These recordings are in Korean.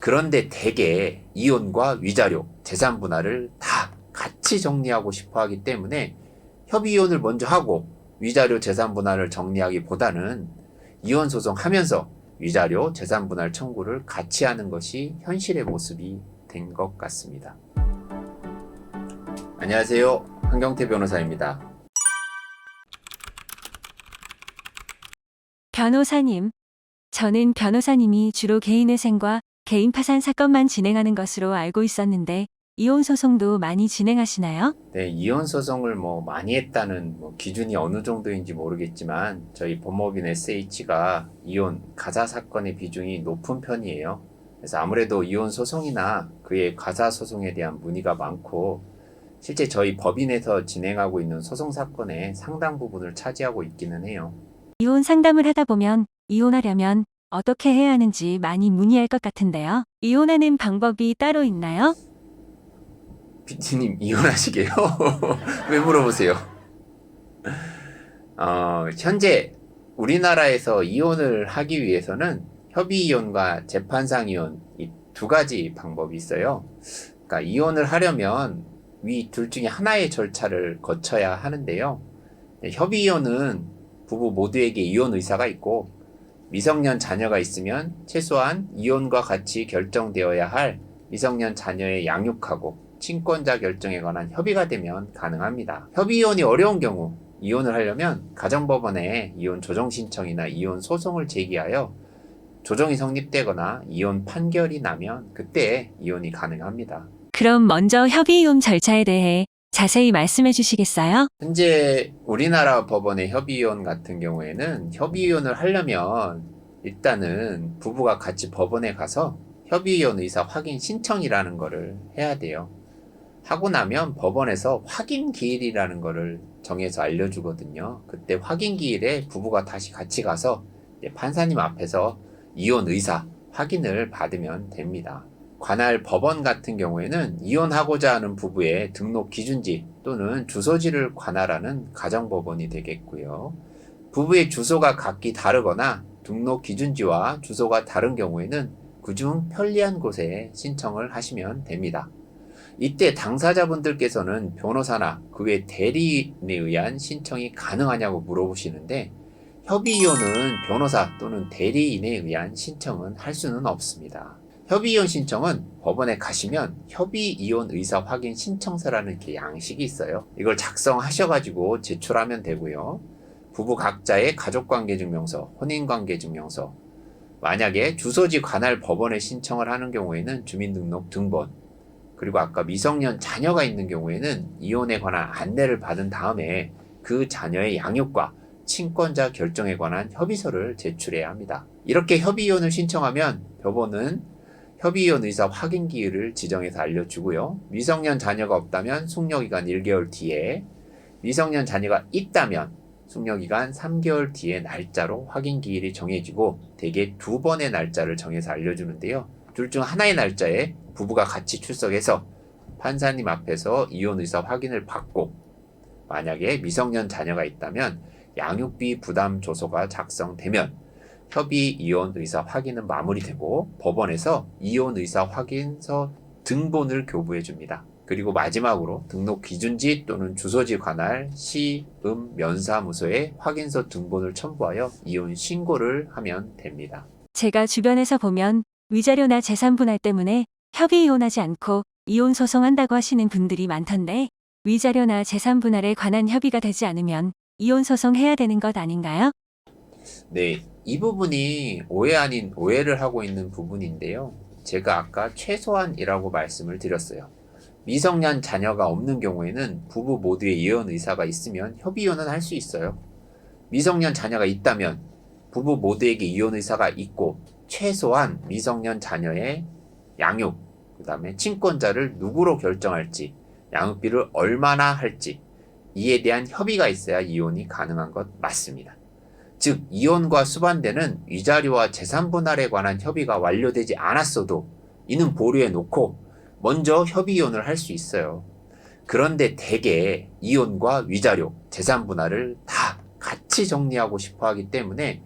그런데 대개 이혼과 위자료, 재산 분할을 다 같이 정리하고 싶어 하기 때문에 협의 이혼을 먼저 하고 위자료, 재산 분할을 정리하기보다는 이혼 소송하면서 위자료, 재산 분할 청구를 같이 하는 것이 현실의 모습이 된 것 같습니다. 안녕하세요. 한경태 변호사입니다. 변호사님, 저는 변호사님이 주로 개인회생과 개인 파산 사건만 진행하는 것으로 알고 있었는데 이혼 소송도 많이 진행하시나요? 네, 이혼 소송을 많이 했다는 기준이 어느 정도인지 모르겠지만 저희 법무법인 SH가 이혼 가사 사건의 비중이 높은 편이에요. 그래서 아무래도 이혼 소송이나 그의 가사 소송에 대한 문의가 많고 실제 저희 법인에서 진행하고 있는 소송 사건의 상당 부분을 차지하고 있기는 해요. 이혼 상담을 하다 보면 이혼하려면 어떻게 해야 하는지 많이 문의할 것 같은데요. 이혼하는 방법이 따로 있나요? 피디님 이혼하시게요? 왜 물어보세요? 현재 우리나라에서 이혼을 하기 위해서는 협의이혼과 재판상 이혼 이 두 가지 방법이 있어요. 그러니까 이혼을 하려면 위 둘 중에 하나의 절차를 거쳐야 하는데요. 협의이혼은 부부 모두에게 이혼 의사가 있고 미성년 자녀가 있으면 최소한 이혼과 같이 결정되어야 할 미성년 자녀의 양육하고 친권자 결정에 관한 협의가 되면 가능합니다. 협의이혼이 어려운 경우 이혼을 하려면 가정법원에 이혼 조정 신청이나 이혼 소송을 제기하여 조정이 성립되거나 이혼 판결이 나면 그때 이혼이 가능합니다. 그럼 먼저 협의 이혼 절차에 대해 자세히 말씀해 주시겠어요? 현재 우리나라 법원의 협의이혼 같은 경우에는 협의이혼을 하려면 일단은 부부가 같이 법원에 가서 협의이혼 의사 확인 신청이라는 거를 해야 돼요. 하고 나면 법원에서 확인 기일이라는 거를 정해서 알려주거든요. 그때 확인 기일에 부부가 다시 같이 가서 판사님 앞에서 이혼 의사 확인을 받으면 됩니다. 관할 법원 같은 경우에는 이혼하고자 하는 부부의 등록 기준지 또는 주소지를 관할하는 가정법원이 되겠고요. 부부의 주소가 각기 다르거나 등록 기준지와 주소가 다른 경우에는 그중 편리한 곳에 신청을 하시면 됩니다. 이때 당사자분들께서는 변호사나 그 외 대리인에 의한 신청이 가능하냐고 물어보시는데 협의이혼은 변호사 또는 대리인에 의한 신청은 할 수는 없습니다. 협의이혼 신청은 법원에 가시면 협의이혼 의사 확인 신청서라는 이렇게 양식이 있어요. 이걸 작성하셔가지고 제출하면 되고요. 부부 각자의 가족관계증명서, 혼인관계증명서, 만약에 주소지 관할 법원에 신청을 하는 경우에는 주민등록 등본, 그리고 아까 미성년 자녀가 있는 경우에는 이혼에 관한 안내를 받은 다음에 그 자녀의 양육과 친권자 결정에 관한 협의서를 제출해야 합니다. 이렇게 협의이혼을 신청하면 법원은 협의이혼 의사 확인 기일을 지정해서 알려주고요. 미성년 자녀가 없다면 숙려기간 1개월 뒤에, 미성년 자녀가 있다면 숙려기간 3개월 뒤에 날짜로 확인 기일이 정해지고 대개 2번의 날짜를 정해서 알려주는데요. 둘 중 하나의 날짜에 부부가 같이 출석해서 판사님 앞에서 이혼 의사 확인을 받고 만약에 미성년 자녀가 있다면 양육비 부담 조서가 작성되면 협의 이혼 의사 확인은 마무리되고 법원에서 이혼 의사 확인서 등본을 교부해 줍니다. 그리고 마지막으로 등록 기준지 또는 주소지 관할 시음면사무소에 확인서 등본을 첨부하여 이혼 신고를 하면 됩니다. 제가 주변에서 보면 위자료나 재산 분할 때문에 협의 이혼하지 않고 이혼 소송한다고 하시는 분들이 많던데 위자료나 재산 분할에 관한 협의가 되지 않으면 이혼 소송해야 되는 것 아닌가요? 네, 이 부분이 오해 아닌 오해를 하고 있는 부분인데요. 제가 아까 최소한이라고 말씀을 드렸어요. 미성년 자녀가 없는 경우에는 부부 모두의 이혼 의사가 있으면 협의이혼은 할 수 있어요. 미성년 자녀가 있다면 부부 모두에게 이혼 의사가 있고 최소한 미성년 자녀의 양육, 그 다음에 친권자를 누구로 결정할지, 양육비를 얼마나 할지 이에 대한 협의가 있어야 이혼이 가능한 것 맞습니다. 즉 이혼과 수반되는 위자료와 재산 분할에 관한 협의가 완료되지 않았어도 이는 보류해 놓고 먼저 협의 이혼을 할 수 있어요. 그런데 대개 이혼과 위자료, 재산 분할을 다 같이 정리하고 싶어 하기 때문에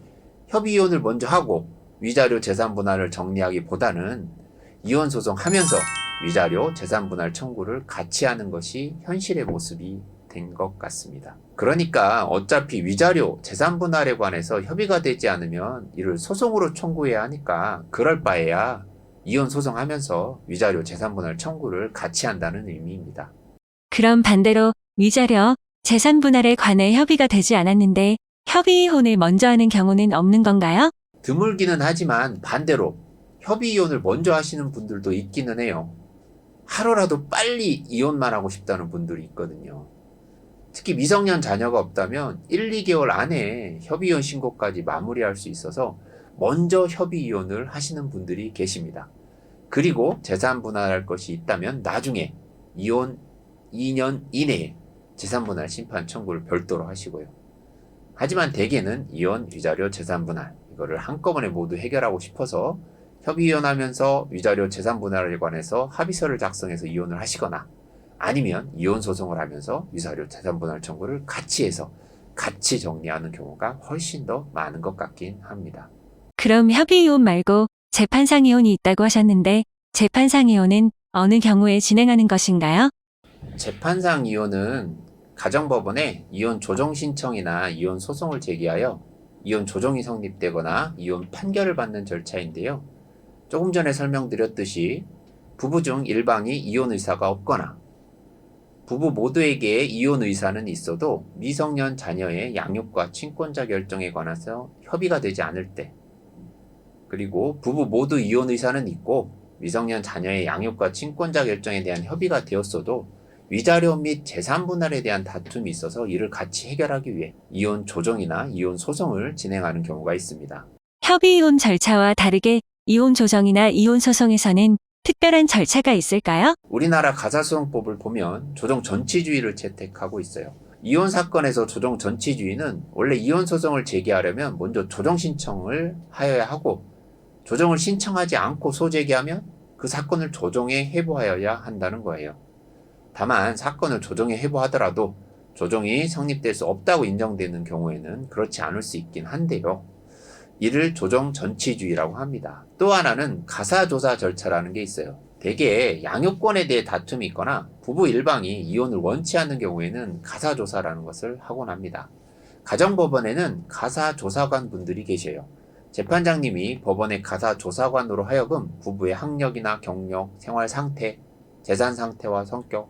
협의 이혼을 먼저 하고 위자료 재산 분할을 정리하기보다는 이혼 소송하면서 위자료, 재산분할 청구를 같이 하는 것이 현실의 모습이 된 것 같습니다. 그러니까 어차피 위자료, 재산분할에 관해서 협의가 되지 않으면 이를 소송으로 청구해야 하니까 그럴 바에야 이혼 소송하면서 위자료, 재산분할 청구를 같이 한다는 의미입니다. 그럼 반대로 위자료, 재산 분할에 관해 협의가 되지 않았는데 협의 이혼을 먼저 하는 경우는 없는 건가요? 드물기는 하지만 반대로 협의 이혼을 먼저 하시는 분들도 있기는 해요. 하루라도 빨리 이혼만 하고 싶다는 분들이 있거든요. 특히 미성년 자녀가 없다면 1, 2개월 안에 협의 이혼 신고까지 마무리할 수 있어서 먼저 협의 이혼을 하시는 분들이 계십니다. 그리고 재산 분할할 것이 있다면 나중에 이혼 2년 이내에 재산 분할 심판 청구를 별도로 하시고요. 하지만 대개는 이혼, 위자료, 재산 분할 이거를 한꺼번에 모두 해결하고 싶어서 협의이혼하면서 위자료, 재산 분할에 관해서 합의서를 작성해서 이혼을 하시거나 아니면 이혼 소송을 하면서 위자료, 재산 분할 청구를 같이 해서 같이 정리하는 경우가 훨씬 더 많은 것 같긴 합니다. 그럼 협의 이혼 말고 재판상 이혼이 있다고 하셨는데 재판상 이혼은 어느 경우에 진행하는 것인가요? 재판상 이혼은 가정법원에 이혼 조정 신청이나 이혼 소송을 제기하여 이혼 조정이 성립되거나 이혼 판결을 받는 절차인데요. 조금 전에 설명드렸듯이 부부 중 일방이 이혼 의사가 없거나 부부 모두에게 이혼 의사는 있어도 미성년 자녀의 양육과 친권자 결정에 관해서 협의가 되지 않을 때, 그리고 부부 모두 이혼 의사는 있고 미성년 자녀의 양육과 친권자 결정에 대한 협의가 되었어도 위자료 및 재산 분할에 대한 다툼이 있어서 이를 같이 해결하기 위해 이혼 조정이나 이혼 소송을 진행하는 경우가 있습니다. 협의 이혼 절차와 다르게 이혼 조정이나 이혼 소송에서는 특별한 절차가 있을까요? 우리나라 가사소송법을 보면 조정 전치주의를 채택하고 있어요. 이혼 사건에서 조정 전치주의는 원래 이혼 소송을 제기하려면 먼저 조정 신청을 하여야 하고 조정을 신청하지 않고 소제기하면 그 사건을 조정에 회부하여야 한다는 거예요. 다만 사건을 조정에 회부하더라도 조정이 성립될 수 없다고 인정되는 경우에는 그렇지 않을 수 있긴 한데요. 이를 조정 전치주의라고 합니다. 또 하나는 가사조사 절차라는 게 있어요. 대개 양육권에 대해 다툼이 있거나 부부 일방이 이혼을 원치 않는 경우에는 가사조사라는 것을 하곤 합니다. 가정법원에는 가사조사관 분들이 계셔요. 재판장님이 법원의 가사조사관으로 하여금 부부의 학력이나 경력, 생활 상태, 재산 상태와 성격,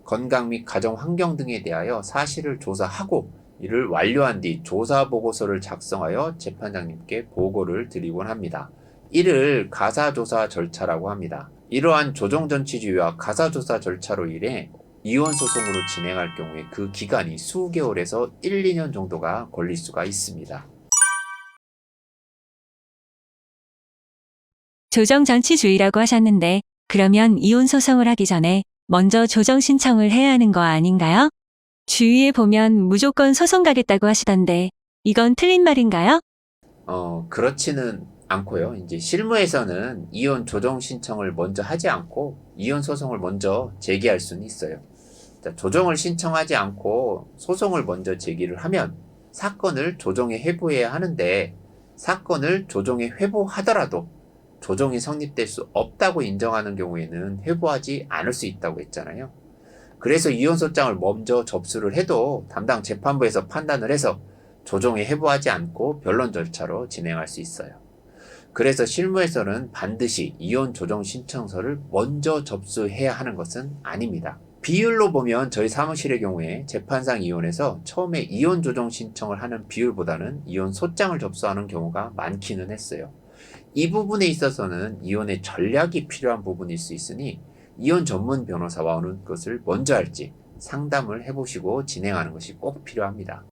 건강 및 가정 환경 등에 대하여 사실을 조사하고 이를 완료한 뒤 조사 보고서를 작성하여 재판장님께 보고를 드리곤 합니다. 이를 가사조사 절차라고 합니다. 이러한 조정전치주의와 가사조사 절차로 인해 이혼 소송으로 진행할 경우에 그 기간이 수개월에서 1, 2년 정도가 걸릴 수가 있습니다. 조정전치주의라고 하셨는데 그러면 이혼 소송을 하기 전에 먼저 조정 신청을 해야 하는 거 아닌가요? 주위에 보면 무조건 소송 가겠다고 하시던데 이건 틀린 말인가요? 그렇지는 않고요. 이제 실무에서는 이혼 조정 신청을 먼저 하지 않고 이혼 소송을 먼저 제기할 수는 있어요. 자, 조정을 신청하지 않고 소송을 먼저 제기를 하면 사건을 조정에 회부해야 하는데 사건을 조정에 회부하더라도 조정이 성립될 수 없다고 인정하는 경우에는 회부하지 않을 수 있다고 했잖아요. 그래서 이혼소장을 먼저 접수를 해도 담당 재판부에서 판단을 해서 조정에 회부하지 않고 변론 절차로 진행할 수 있어요. 그래서 실무에서는 반드시 이혼 조정 신청서를 먼저 접수해야 하는 것은 아닙니다. 비율로 보면 저희 사무실의 경우에 재판상 이혼에서 처음에 이혼 조정 신청을 하는 비율보다는 이혼 소장을 접수하는 경우가 많기는 했어요. 이 부분에 있어서는 이혼의 전략이 필요한 부분일 수 있으니 이혼 전문 변호사와 어느 것을 먼저 할지 상담을 해보시고 진행하는 것이 꼭 필요합니다.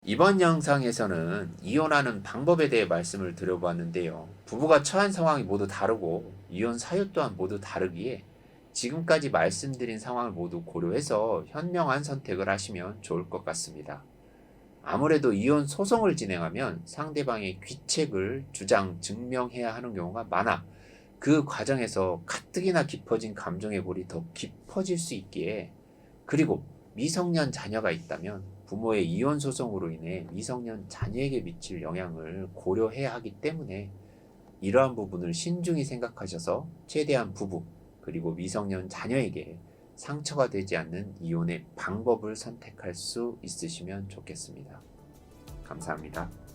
이번 영상에서는 이혼하는 방법에 대해 말씀을 드려보았는데요. 부부가 처한 상황이 모두 다르고 이혼 사유 또한 모두 다르기에 지금까지 말씀드린 상황을 모두 고려해서 현명한 선택을 하시면 좋을 것 같습니다. 아무래도 이혼 소송을 진행하면 상대방의 귀책을 주장, 증명해야 하는 경우가 많아 그 과정에서 가뜩이나 깊어진 감정의 골이 더 깊어질 수 있기에, 그리고 미성년 자녀가 있다면 부모의 이혼 소송으로 인해 미성년 자녀에게 미칠 영향을 고려해야 하기 때문에 이러한 부분을 신중히 생각하셔서 최대한 부부 그리고 미성년 자녀에게 상처가 되지 않는 이혼의 방법을 선택할 수 있으시면 좋겠습니다. 감사합니다.